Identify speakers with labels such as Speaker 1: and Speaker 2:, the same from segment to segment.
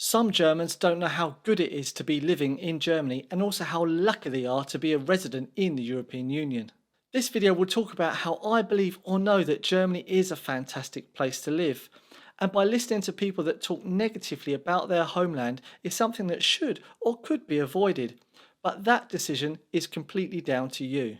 Speaker 1: Some Germans don't know how good it is to be living in Germany and also how lucky they are to be a resident in the European Union. This video will talk about how I believe or know that Germany is a fantastic place to live. And by listening to people that talk negatively about their homeland is something that should or could be avoided. But that decision is completely down to you.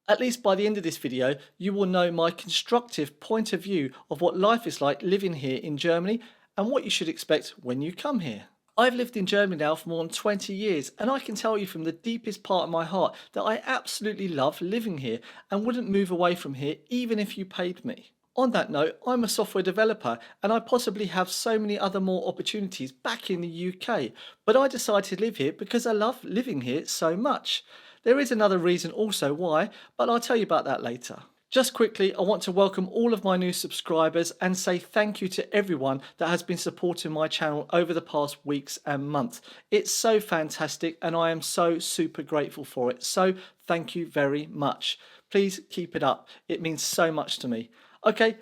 Speaker 1: At least by the end of this video, you will know my constructive point of view of what life is like living here in Germany and what you should expect when you come here. I've lived in Germany now for more than 20 years, and I can tell you from the deepest part of my heart that I absolutely love living here and wouldn't move away from here even if you paid me. On that note, I'm a software developer and I possibly have so many other more opportunities back in the UK, but I decided to live here because I love living here so much. There is another reason also why, but I'll tell you about that later. Just quickly, I want to welcome all of my new subscribers and say thank you to everyone that has been supporting my channel over the past weeks and months. It's so fantastic and I am so super grateful for it. So thank you very much. Please keep it up. It means so much to me. Okay,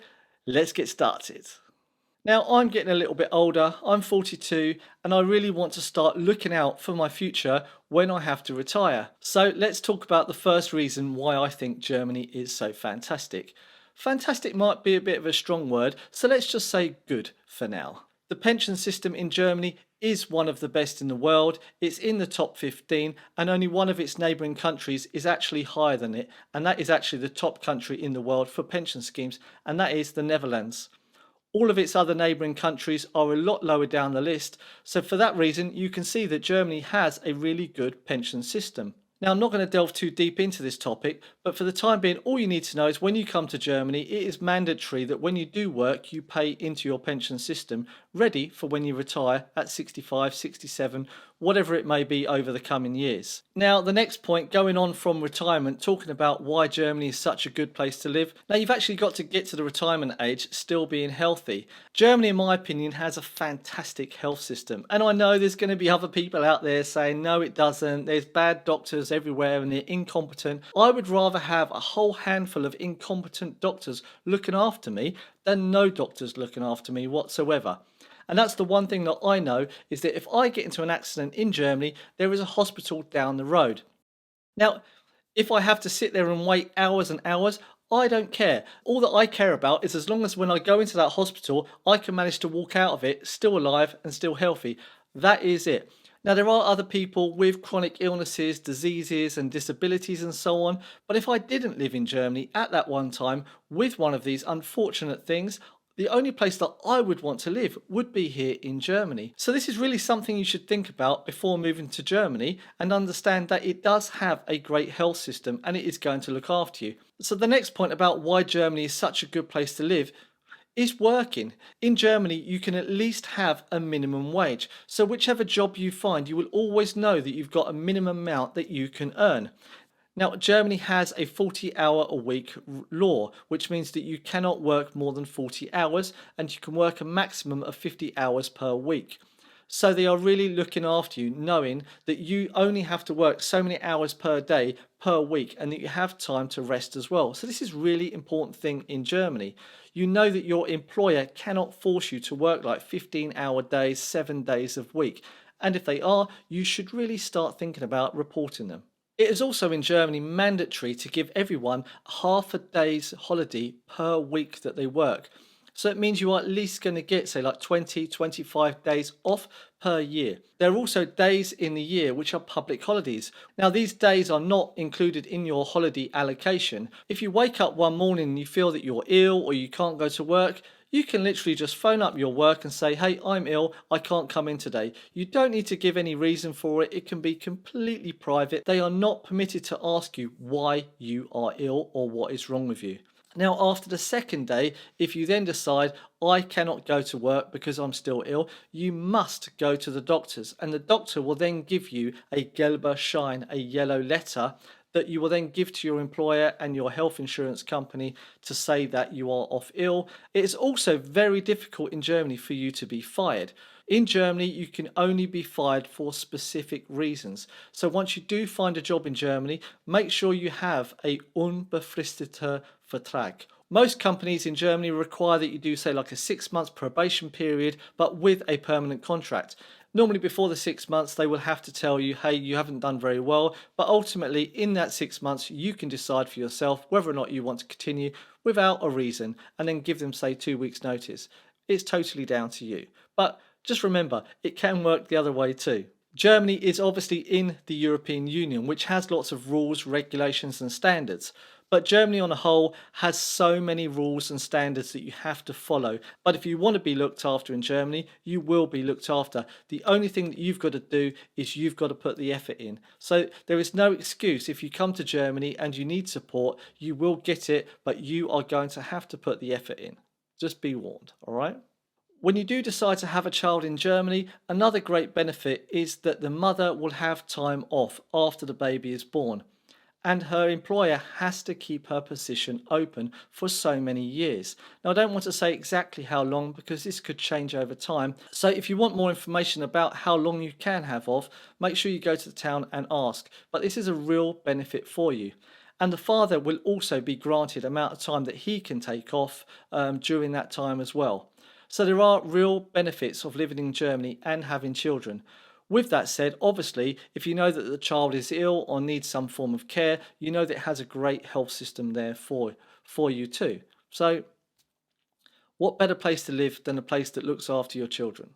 Speaker 1: let's get started. Now, I'm getting a little bit older, I'm 42, and I really want to start looking out for my future when I have to retire. So let's talk about the first reason why I think Germany is so fantastic. Fantastic might be a bit of a strong word, so let's just say good for now. The pension system in Germany is one of the best in the world. It's in the top 15, and only one of its neighbouring countries is actually higher than it, and that is actually the top country in the world for pension schemes, and that is the Netherlands. All of its other neighbouring countries are a lot lower down the list, so for that reason you can see that Germany has a really good pension system. Now, I'm not going to delve too deep into this topic, but for the time being, all you need to know is when you come to Germany, it is mandatory that when you do work, you pay into your pension system, ready for when you retire at 65, 67, whatever it may be over the coming years. Now, the next point, going on from retirement, talking about why Germany is such a good place to live. Now, you've actually got to get to the retirement age still being healthy. Germany, in my opinion, has a fantastic health system. And I know there's going to be other people out there saying, no, it doesn't. There's bad doctors everywhere and they're incompetent. I would rather have a whole handful of incompetent doctors looking after me than no doctors looking after me whatsoever. And that's the one thing that I know, is that if I get into an accident in Germany, there is a hospital down the road. Now, if I have to sit there and wait hours and hours, I don't care. All that I care about is as long as when I go into that hospital, I can manage to walk out of it still alive and still healthy. That is it. Now, there are other people with chronic illnesses, diseases and disabilities and so on, but if I didn't live in Germany at that one time with one of these unfortunate things, the only place that I would want to live would be here in Germany. So this is really something you should think about before moving to Germany, and understand that it does have a great health system and it is going to look after you. So the next point about why Germany is such a good place to live is working. In Germany, you can at least have a minimum wage. So whichever job you find, you will always know that you've got a minimum amount that you can earn. Now, Germany has a 40-hour-a-week law, which means that you cannot work more than 40 hours and you can work a maximum of 50 hours per week. So they are really looking after you, knowing that you only have to work so many hours per day, per week, and that you have time to rest as well. So this is a really important thing in Germany. You know that your employer cannot force you to work like 15-hour days, 7 days a week. And if they are, you should really start thinking about reporting them. It is also in Germany mandatory to give everyone half a day's holiday per week that they work. So it means you are at least going to get, say, like 20, 25 days off per year. There are also days in the year which are public holidays. Now, these days are not included in your holiday allocation. If you wake up one morning and you feel that you're ill or you can't go to work, you can literally just phone up your work and say, hey, I'm ill, I can't come in today. You don't need to give any reason for it. It can be completely private. They are not permitted to ask you why you are ill or what is wrong with you. Now, after the second day, if you then decide, I cannot go to work because I'm still ill, you must go to the doctors, and the doctor will then give you a gelber Schein, a yellow letter, that you will then give to your employer and your health insurance company to say that you are off ill. It is also very difficult in Germany for you to be fired. In Germany, you can only be fired for specific reasons. So once you do find a job in Germany, make sure you have a unbefristeter Vertrag. Most companies in Germany require that you do, say, like a 6 month probation period, but with a permanent contract. Normally before the 6 months, they will have to tell you, hey, you haven't done very well. But ultimately in that 6 months, you can decide for yourself whether or not you want to continue without a reason and then give them, say, 2 weeks notice. It's totally down to you. But just remember, it can work the other way too. Germany is obviously in the European Union, which has lots of rules, regulations, and standards. But Germany on a whole has so many rules and standards that you have to follow. But if you want to be looked after in Germany, you will be looked after. The only thing that you've got to do is you've got to put the effort in. So there is no excuse. If you come to Germany and you need support, you will get it, but you are going to have to put the effort in. Just be warned, all right? When you do decide to have a child in Germany, another great benefit is that the mother will have time off after the baby is born, and her employer has to keep her position open for so many years. Now, I don't want to say exactly how long because this could change over time. So if you want more information about how long you can have off, make sure you go to the town and ask. But this is a real benefit for you. And the father will also be granted amount of time that he can take off during that time as well. So there are real benefits of living in Germany and having children. With that said, obviously, if you know that the child is ill or needs some form of care, you know that it has a great health system there for you too. So what better place to live than a place that looks after your children?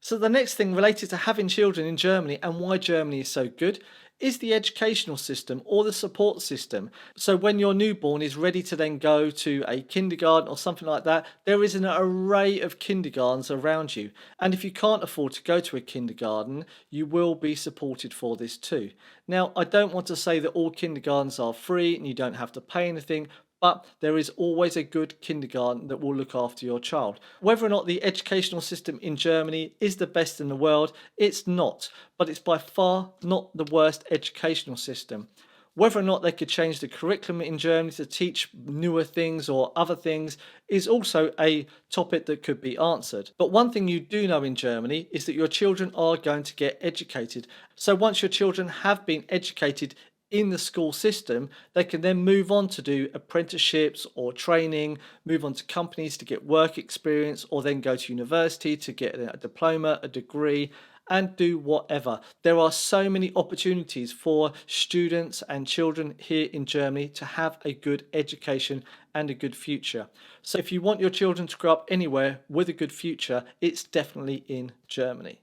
Speaker 1: So the next thing related to having children in Germany and why Germany is so good is the educational system or the support system. So when your newborn is ready to then go to a kindergarten or something like that, there is an array of kindergartens around you. And if you can't afford to go to a kindergarten, you will be supported for this too. Now, I don't want to say that all kindergartens are free and you don't have to pay anything, but there is always a good kindergarten that will look after your child. Whether or not the educational system in Germany is the best in the world, it's not, but it's by far not the worst educational system. Whether or not they could change the curriculum in Germany to teach newer things or other things is also a topic that could be answered. But one thing you do know in Germany is that your children are going to get educated. So once your children have been educated in the school system, they can then move on to do apprenticeships or training, move on to companies to get work experience, or then go to university to get a diploma, a degree, and do whatever. There are so many opportunities for students and children here in Germany to have a good education and a good future. So if you want your children to grow up anywhere with a good future, it's definitely in Germany.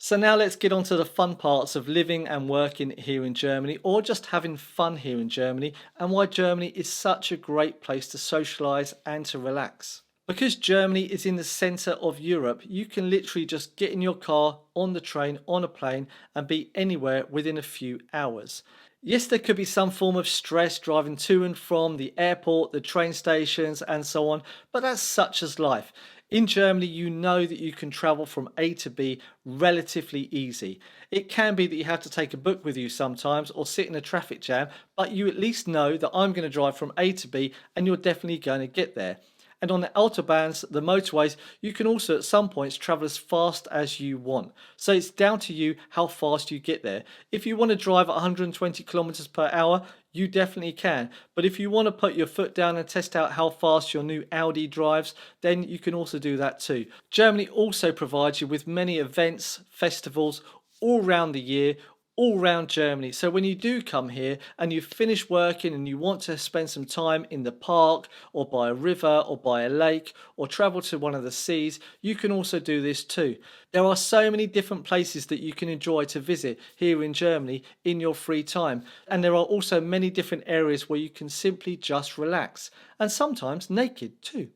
Speaker 1: So now let's get on to the fun parts of living and working here in Germany, or just having fun here in Germany, and why Germany is such a great place to socialise and to relax. Because Germany is in the centre of Europe, you can literally just get in your car, on the train, on a plane, and be anywhere within a few hours. Yes, there could be some form of stress driving to and from the airport, the train stations, and so on, but that's such as life. In Germany, you know that you can travel from A to B relatively easy. It can be that you have to take a book with you sometimes or sit in a traffic jam, but you at least know that I'm going to drive from A to B and you're definitely going to get there. And on the autobahns, the motorways, you can also at some points travel as fast as you want. So it's down to you how fast you get there. If you want to drive at 120 kilometers per hour, you definitely can. But if you want to put your foot down and test out how fast your new Audi drives, then you can also do that too. Germany also provides you with many events, festivals all around the year, all around Germany. So when you do come here and you've finished working and you want to spend some time in the park or by a river or by a lake or travel to one of the seas, you can also do this too. There are so many different places that you can enjoy to visit here in Germany in your free time. And there are also many different areas where you can simply just relax, and sometimes naked too.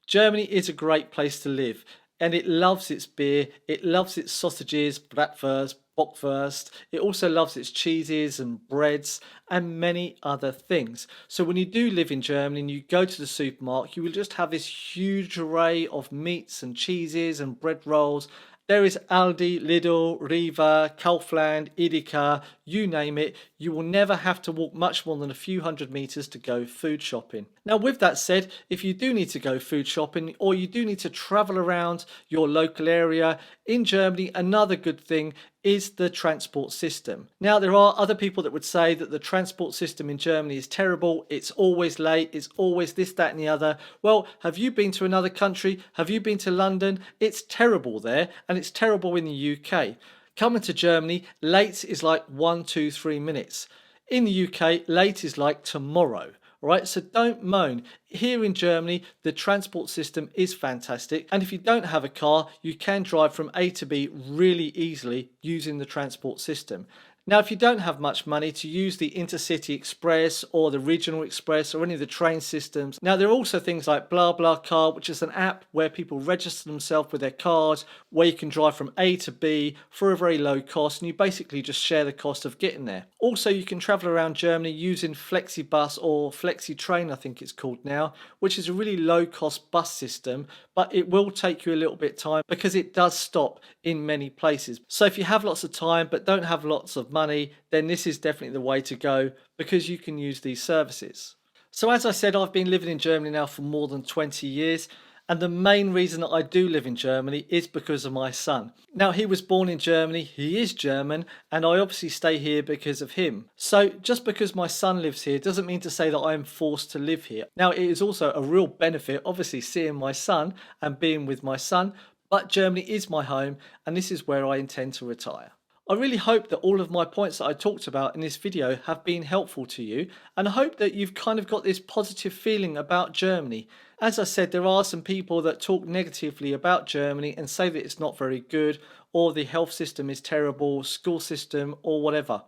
Speaker 1: Germany is a great place to live, and it loves its beer, it loves its sausages, bratwurst, bockwurst. It also loves its cheeses and breads and many other things. So when you do live in Germany and you go to the supermarket, you will just have this huge array of meats and cheeses and bread rolls. There is Aldi, Lidl, Riva, Kaufland, Edeka, you name it. You will never have to walk much more than a few hundred meters to go food shopping. Now, with that said, if you do need to go food shopping or you do need to travel around your local area in Germany, another good thing is the transport system. Now, there are other people that would say that the transport system in Germany is terrible, it's always late, it's always this, that, and the other. Well, have you been to another country? Have you been to London? It's terrible there, and it's terrible in the UK. Coming to Germany, late is like 1, 2, 3 minutes. In the UK, late is like tomorrow. Right, so don't moan. Here in Germany, the transport system is fantastic, and if you don't have a car, you can drive from A to B really easily using the transport system. Now, if you don't have much money to use the Intercity Express or the Regional Express or any of the train systems, now there are also things like BlaBlaCar, which is an app where people register themselves with their cars, where you can drive from A to B for a very low cost, and you basically just share the cost of getting there. Also, you can travel around Germany using FlexiBus or FlexiTrain, I think it's called now, which is a really low cost bus system, but it will take you a little bit of time because it does stop in many places. So if you have lots of time but don't have lots of money, then this is definitely the way to go because you can use these services. So as I said, I've been living in Germany now for more than 20 years. And the main reason that I do live in Germany is because of my son. Now, he was born in Germany, he is German, and I obviously stay here because of him. So just because my son lives here doesn't mean to say that I am forced to live here. Now, it is also a real benefit, obviously, seeing my son and being with my son, but Germany is my home, and this is where I intend to retire. I really hope that all of my points that I talked about in this video have been helpful to you, and I hope that you've kind of got this positive feeling about Germany. As I said, there are some people that talk negatively about Germany and say that it's not very good, or the health system is terrible, school system, or whatever.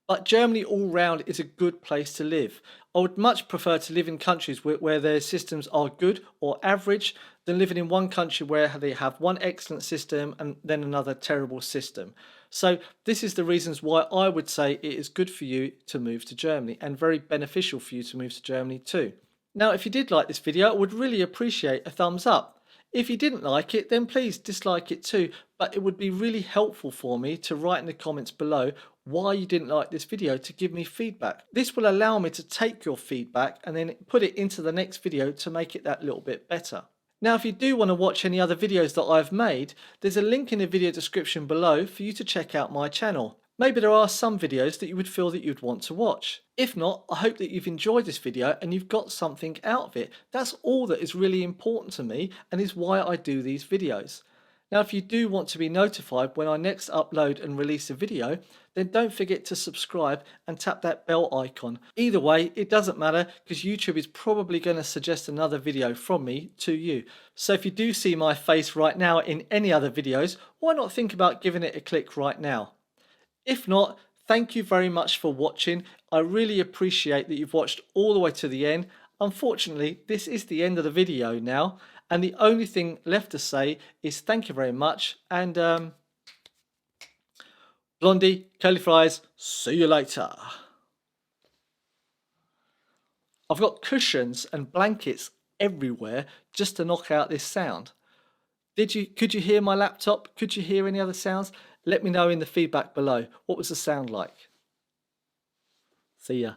Speaker 1: But Germany all round is a good place to live. I would much prefer to live in countries where their systems are good or average than living in one country where they have one excellent system and then another terrible system. So this is the reasons why I would say it is good for you to move to Germany and very beneficial for you to move to Germany too. Now, if you did like this video, I would really appreciate a thumbs up. If you didn't like it, then please dislike it too, but it would be really helpful for me to write in the comments below why you didn't like this video to give me feedback. This will allow me to take your feedback and then put it into the next video to make it that little bit better. Now, if you do want to watch any other videos that I've made, there's a link in the video description below for you to check out my channel. Maybe there are some videos that you would feel that you'd want to watch. If not, I hope that you've enjoyed this video and you've got something out of it. That's all that is really important to me and is why I do these videos. Now, if you do want to be notified when I next upload and release a video, then don't forget to subscribe and tap that bell icon. Either way, it doesn't matter because YouTube is probably going to suggest another video from me to you. So if you do see my face right now in any other videos, why not think about giving it a click right now? If not, thank you very much for watching. I really appreciate that you've watched all the way to the end. Unfortunately, this is the end of the video now, and the only thing left to say is thank you very much, and Blondie, curly fries, see you later. I've got cushions and blankets everywhere just to knock out this sound. Could you hear my laptop? Could you hear any other sounds? Let me know in the feedback below. What was the sound like? See ya.